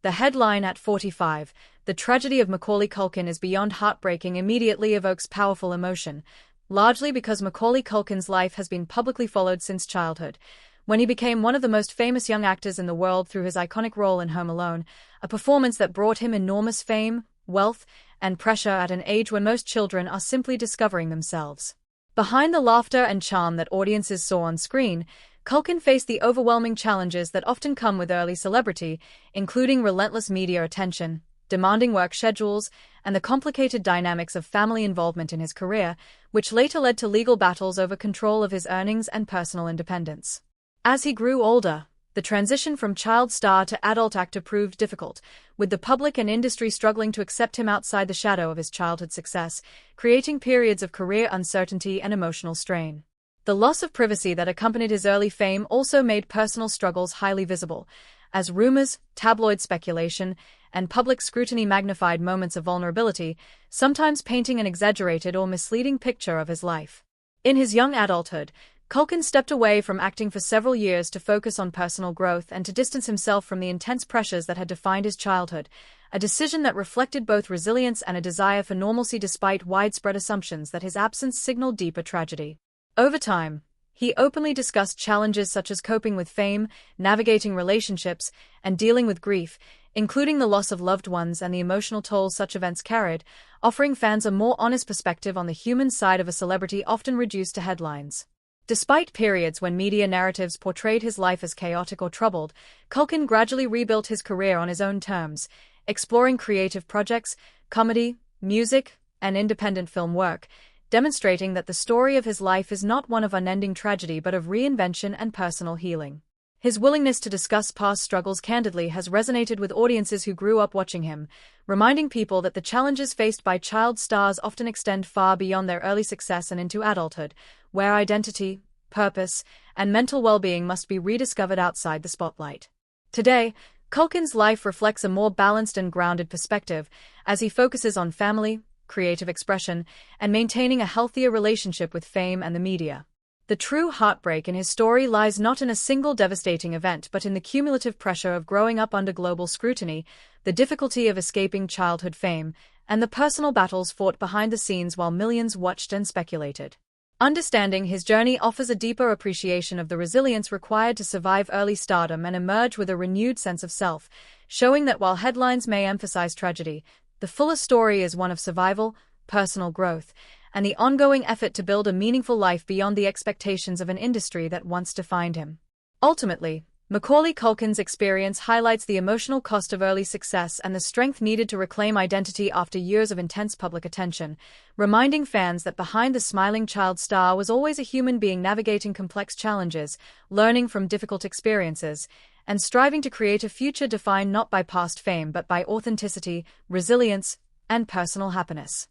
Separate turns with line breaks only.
The headline at 45, "The Tragedy of Macaulay Culkin is Beyond Heartbreaking," immediately evokes powerful emotion, largely because Macaulay Culkin's life has been publicly followed since childhood, when he became one of the most famous young actors in the world through his iconic role in Home Alone, a performance that brought him enormous fame, wealth, and pressure at an age when most children are simply discovering themselves. Behind the laughter and charm that audiences saw on screen, Culkin faced the overwhelming challenges that often come with early celebrity, including relentless media attention, demanding work schedules, and the complicated dynamics of family involvement in his career, which later led to legal battles over control of his earnings and personal independence. As he grew older, the transition from child star to adult actor proved difficult, with the public and industry struggling to accept him outside the shadow of his childhood success, creating periods of career uncertainty and emotional strain. The loss of privacy that accompanied his early fame also made personal struggles highly visible, as rumors, tabloid speculation, and public scrutiny magnified moments of vulnerability, sometimes painting an exaggerated or misleading picture of his life. In his young adulthood, Culkin stepped away from acting for several years to focus on personal growth and to distance himself from the intense pressures that had defined his childhood, a decision that reflected both resilience and a desire for normalcy despite widespread assumptions that his absence signaled deeper tragedy. Over time, he openly discussed challenges such as coping with fame, navigating relationships, and dealing with grief, including the loss of loved ones and the emotional toll such events carried, offering fans a more honest perspective on the human side of a celebrity often reduced to headlines. Despite periods when media narratives portrayed his life as chaotic or troubled, Culkin gradually rebuilt his career on his own terms, exploring creative projects, comedy, music, and independent film work, demonstrating that the story of his life is not one of unending tragedy but of reinvention and personal healing. His willingness to discuss past struggles candidly has resonated with audiences who grew up watching him, reminding people that the challenges faced by child stars often extend far beyond their early success and into adulthood, where identity, purpose, and mental well-being must be rediscovered outside the spotlight. Today, Culkin's life reflects a more balanced and grounded perspective, as he focuses on family, creative expression, and maintaining a healthier relationship with fame and the media. The true heartbreak in his story lies not in a single devastating event but in the cumulative pressure of growing up under global scrutiny, the difficulty of escaping childhood fame, and the personal battles fought behind the scenes while millions watched and speculated. Understanding his journey offers a deeper appreciation of the resilience required to survive early stardom and emerge with a renewed sense of self, showing that while headlines may emphasize tragedy, the fuller story is one of survival, personal growth, and the ongoing effort to build a meaningful life beyond the expectations of an industry that once defined him. Ultimately, Macaulay Culkin's experience highlights the emotional cost of early success and the strength needed to reclaim identity after years of intense public attention, reminding fans that behind the smiling child star was always a human being navigating complex challenges, learning from difficult experiences, and striving to create a future defined not by past fame but by authenticity, resilience, and personal happiness.